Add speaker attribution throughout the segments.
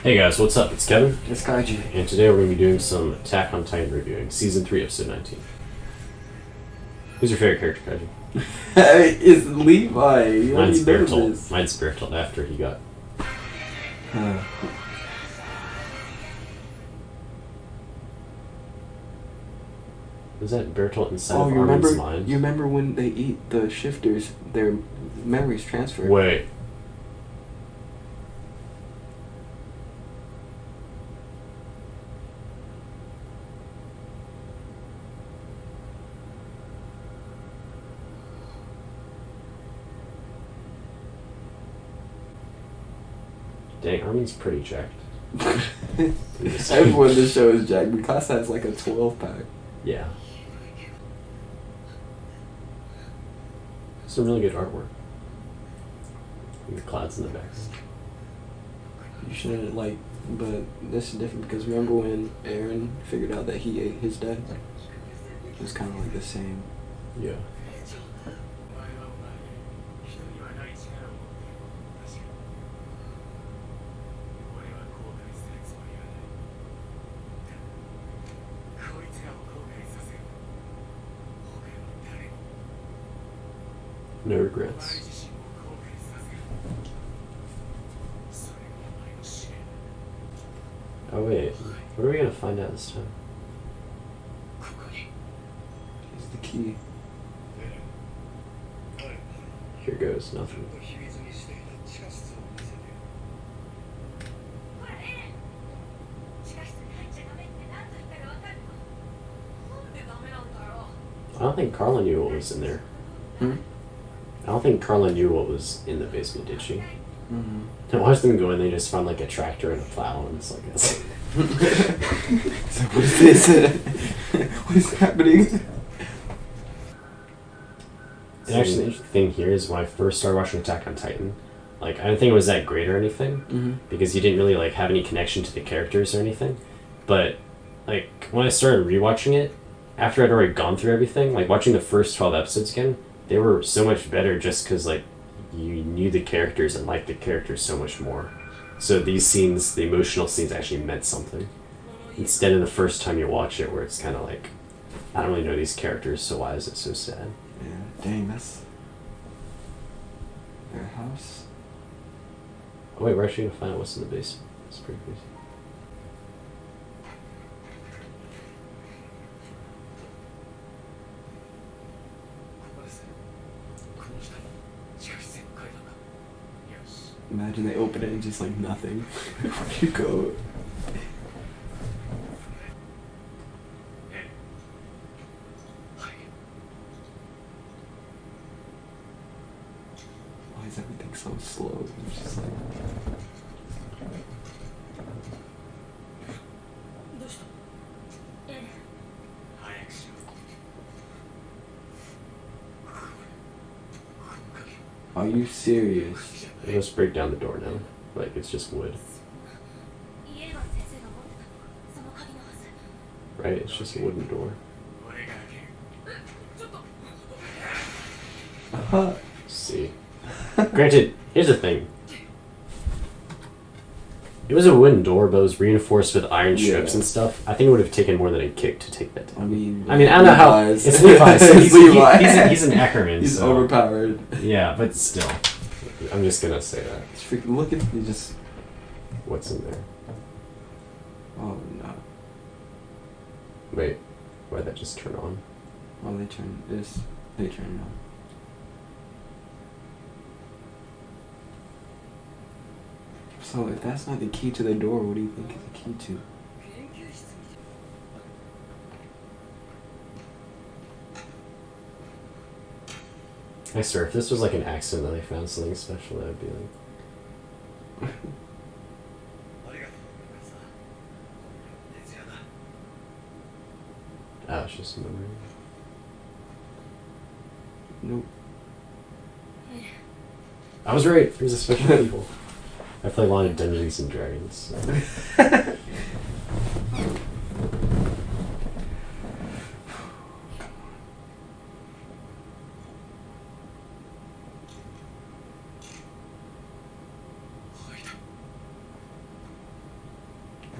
Speaker 1: Hey guys, what's up? It's Kevin.
Speaker 2: It's Kaiji.
Speaker 1: And today we're going to be doing some Attack on Titan reviewing, Season 3, Episode 19. Who's your favorite character, Kaiji?
Speaker 2: It's Levi.
Speaker 1: Mine's Bertolt. Mine's Bertolt after he got... Was that Bertolt inside of Armin's mind?
Speaker 2: You remember when they eat the shifters, their memories transfer?
Speaker 1: Wait. Dang, Armin's pretty jacked.
Speaker 2: Everyone in the show is jacked. Mikasa has like a 12-pack.
Speaker 1: Yeah. Some really good artwork. The clouds in the background.
Speaker 2: You shouldn't but this is different because remember when Eren figured out that he ate his dad? It was kind of like the same.
Speaker 1: Yeah. No regrets. Oh wait, what are we gonna find out this time?
Speaker 2: He's the key.
Speaker 1: Here goes nothing. I don't think Carla knew what was in there. I don't think Carla knew what was in the basement, did she?
Speaker 2: Mm-hmm.
Speaker 1: I watched them go in, they just found like a tractor and a plow, and it's like, that's...
Speaker 2: So what's this? What's happening?
Speaker 1: And actually, the interesting thing here is when I first started watching Attack on Titan, like, I didn't think it was that great or anything, because you didn't really like have any connection to the characters or anything. But like when I started rewatching it, after I'd already gone through everything, like watching the first 12 episodes again, they were so much better just because like you knew the characters and liked the characters so much more. So these scenes, the emotional scenes, actually meant something. Instead of the first time you watch it, where it's kind of like, I don't really know these characters, so why is it so sad?
Speaker 2: Yeah, dang, that's their house.
Speaker 1: Oh wait, we're actually gonna find out what's in the basement. It's pretty crazy.
Speaker 2: Imagine they open it and just like nothing. Where'd you go? Why is everything so slow? It's just like... Are you serious?
Speaker 1: Let's break down the door now. Like, it's just wood. Right? It's just a wooden door. See. Granted, here's the thing. It was a wooden door, but it was reinforced with iron strips and stuff. I think it would have taken more than a kick to take that down. I mean, I don't know how... It's Levi. So he's an Ackerman.
Speaker 2: He's overpowered.
Speaker 1: Yeah, but still. I'm just gonna say that.
Speaker 2: Just freaking look at you just...
Speaker 1: What's in there?
Speaker 2: Oh, no.
Speaker 1: Wait, why'd that just turn on?
Speaker 2: Oh, they turn this. They turn it on. So if that's not the key to the door, what do you think is the key to?
Speaker 1: I swear, if this was like an accident that they found something special, that would be like... Oh, it's just a memory.
Speaker 2: Nope.
Speaker 1: I was right. There's a special people. I play a lot of Dungeons and Dragons. So.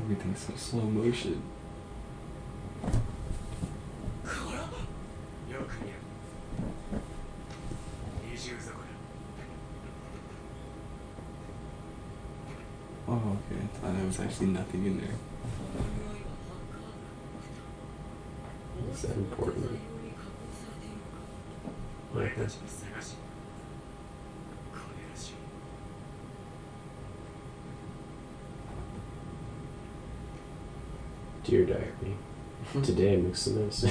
Speaker 2: Everything's so slow motion. Oh, okay. I thought there was actually nothing in there.
Speaker 1: Is that important? Okay. Dear Diary, today I mixed some medicine.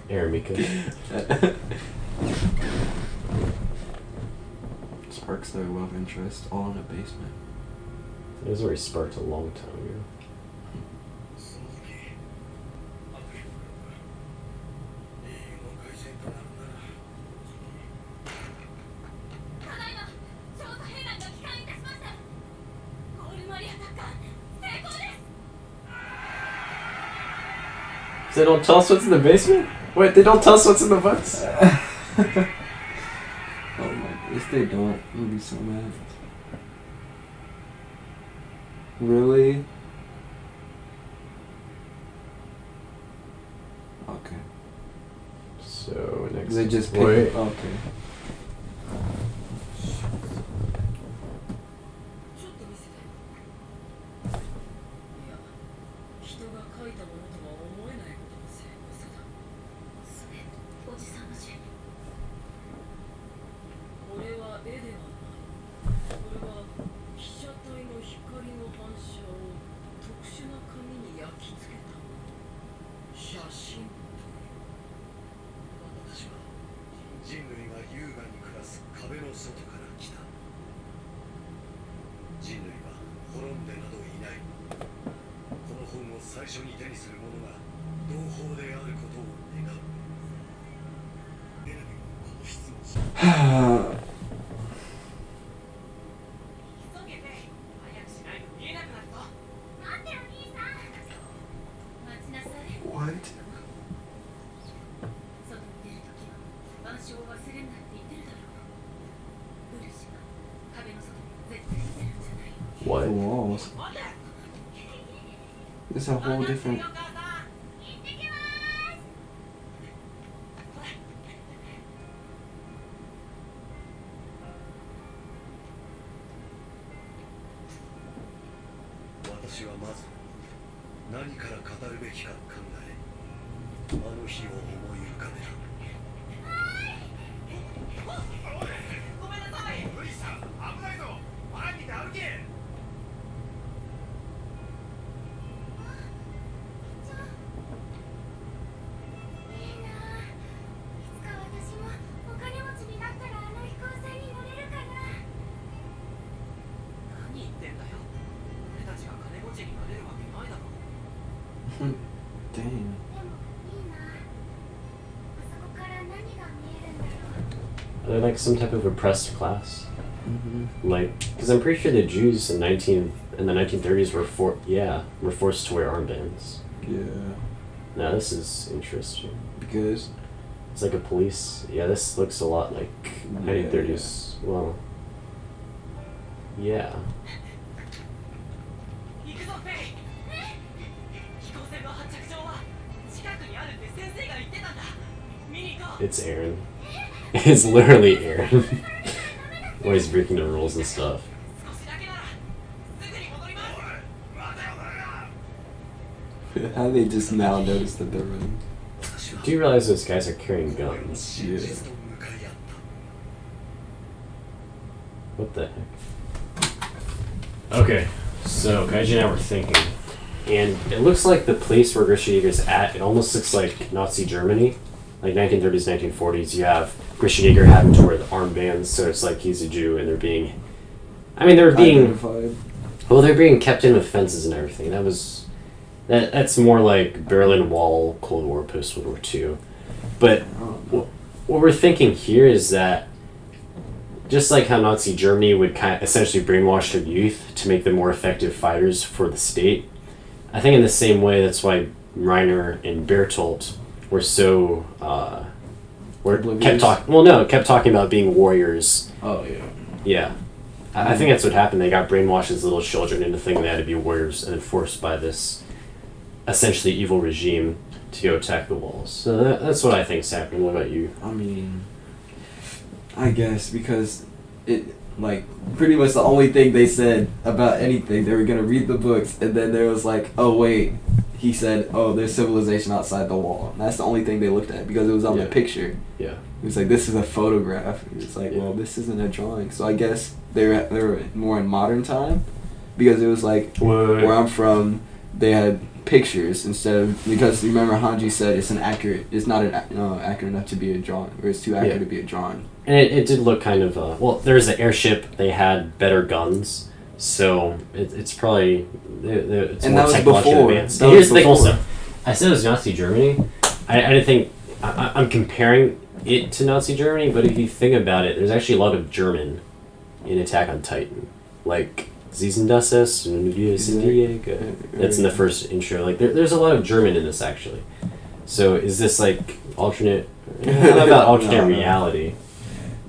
Speaker 1: Aramika.
Speaker 2: Sparks their love interest all in a basement.
Speaker 1: It was already sparked a long time ago. They don't tell us what's in the basement? Wait, they don't tell us what's in the books?
Speaker 2: Oh my, if they don't, I'll be so mad. Really? Okay.
Speaker 1: So, next...
Speaker 2: They just pick...
Speaker 1: Wait.
Speaker 2: Okay. What?
Speaker 1: What?
Speaker 2: The walls. It's a whole different... Dang.
Speaker 1: Are they like some type of oppressed class?
Speaker 2: Mm-hmm.
Speaker 1: Like, because I'm pretty sure the Jews in the 1930s were forced to wear armbands.
Speaker 2: Yeah.
Speaker 1: Now this is interesting.
Speaker 2: Because...
Speaker 1: It's like a police... Yeah, this looks a lot like 1930s. Yeah. Well... Yeah. It's Aaron. It's literally Aaron. Always breaking the rules and stuff.
Speaker 2: How do they just now notice that they're running?
Speaker 1: Do you realize those guys are carrying guns?
Speaker 2: Yeah.
Speaker 1: What the heck? Okay, so Kaiji and I were thinking, and it looks like the place where Grisha at, it almost looks like Nazi Germany. Like 1930s, 1940s, you have Grisha Yeager having to wear the armbands, so it's like he's a Jew, and they're being... I mean, they're being...
Speaker 2: Identified.
Speaker 1: Well, they're being kept in with fences and everything. That's more like Berlin Wall, Cold War, post-World War II. But what we're thinking here is that just like how Nazi Germany would essentially brainwash their youth to make them more effective fighters for the state, I think in the same way, that's why Reiner and Bertolt were so kept talking about being warriors.
Speaker 2: Oh yeah.
Speaker 1: Yeah, I think that's what happened. They got brainwashed as little children into thinking they had to be warriors, and then forced by this essentially evil regime to go attack the walls. So that's what I think's happening. What about you?
Speaker 2: I mean, I guess because it, like, pretty much the only thing they said about anything, they were gonna read the books, and then there was like, oh wait, he said, oh, there's civilization outside the wall. And that's the only thing they looked at because it was on the picture.
Speaker 1: Yeah.
Speaker 2: It was like, this is a photograph. It's like, well, this isn't a drawing. So I guess they were more in modern time, because it was like, where I'm from, they had pictures instead of, because remember Hanji said it's not accurate enough to be a drawing, or it's too accurate to be a drawing.
Speaker 1: And it did look kind of well, there's an airship, they had better guns, so it's probably it's
Speaker 2: and
Speaker 1: more
Speaker 2: that was
Speaker 1: technologically
Speaker 2: before.
Speaker 1: advanced. And here's the thing also, I said it was Nazi Germany. I didn't think I'm comparing it to Nazi Germany, but if you think about it, there's actually a lot of German in Attack on Titan, like Sie sind das es, that's in the first intro. Like there's a lot of German in this actually. So is this like alternate? I don't know about alternate reality.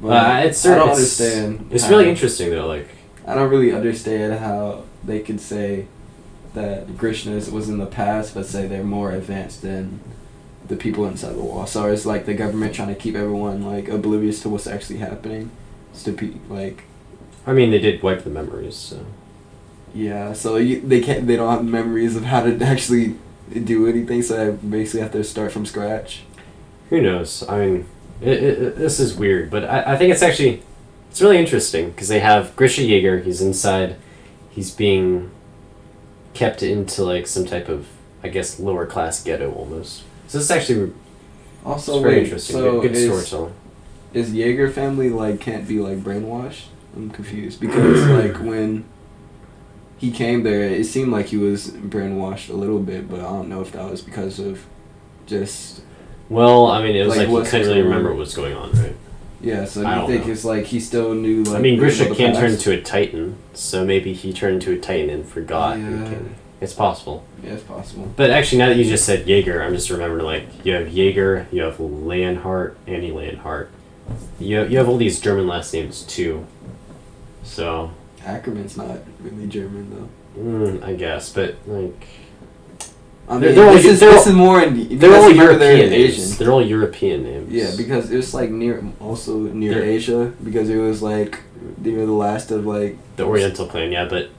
Speaker 1: It's
Speaker 2: I don't understand.
Speaker 1: It's really interesting though. Like
Speaker 2: I don't really understand how they could say that Krishna was in the past, but say they're more advanced than the people inside the wall. So it's like the government trying to keep everyone like oblivious to what's actually happening. It's to be like.
Speaker 1: I mean, they did wipe the memories, so.
Speaker 2: Yeah, so they don't have memories of how to actually do anything, so they basically have to start from scratch.
Speaker 1: Who knows? I mean, this is weird, but I think it's really interesting, because they have Grisha Jaeger, he's inside, he's being kept into, like, some type of, I guess, lower class ghetto, almost. So this is actually
Speaker 2: also
Speaker 1: very interesting,
Speaker 2: so
Speaker 1: good storytelling.
Speaker 2: Is Jaeger family, like, can't be, like, brainwashed? I'm confused, because, like, when he came there, it seemed like he was brainwashed a little bit, but I don't know if that was because of just...
Speaker 1: Well, I mean, it was like he couldn't really remember
Speaker 2: on.
Speaker 1: what was going on, right?
Speaker 2: Yeah, so do you think it's like he still knew, like...
Speaker 1: I mean, Grisha can't turn into a Titan, so maybe he turned into a Titan and forgot.
Speaker 2: Yeah.
Speaker 1: It's possible.
Speaker 2: Yeah, it's possible.
Speaker 1: But actually, now that you just said Jaeger, I'm just remembering, like, you have Jaeger, you have Leonhardt, Annie Leonhardt. You have all these German last names, too. So...
Speaker 2: Ackerman's not really German, though.
Speaker 1: I guess, but, like...
Speaker 2: I mean, this is more in...
Speaker 1: They're all European names. Asian. They're all European names.
Speaker 2: Yeah, because it was, like, near Asia, because it was, like, they were the last of, like...
Speaker 1: The Oriental clan, yeah, but,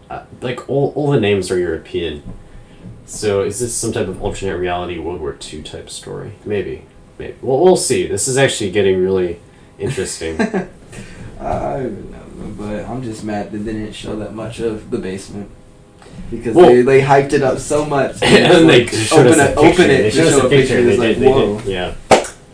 Speaker 1: like, all the names are European. So, is this some type of alternate reality World War II type story? Maybe. Well, we'll see. This is actually getting really interesting.
Speaker 2: I don't know, but I'm just mad they didn't show that much of the basement. Because they hyped it up so much.
Speaker 1: And they showed us a picture. They showed us a picture.
Speaker 2: It's like, whoa.
Speaker 1: Yeah.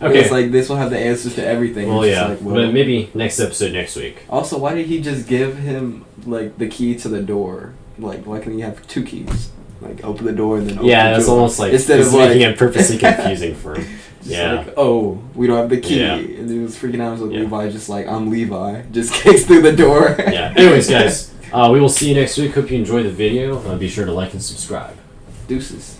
Speaker 1: Okay.
Speaker 2: It's like, this will have the answers to everything.
Speaker 1: Well, yeah.
Speaker 2: Like,
Speaker 1: but maybe next episode next week.
Speaker 2: Also, why did he just give him, like, the key to the door? Like, why can't he have two keys? Like, open the door and then open the door.
Speaker 1: Yeah, it's almost like
Speaker 2: instead of
Speaker 1: making it purposely confusing for him. Yeah.
Speaker 2: Like, oh, we don't have the key.
Speaker 1: Yeah.
Speaker 2: And he was freaking out. Like, Levi just like, I'm Levi. Just kicks through the door.
Speaker 1: Yeah. Anyways, guys, we will see you next week. Hope you enjoyed the video. Be sure to like and subscribe.
Speaker 2: Deuces.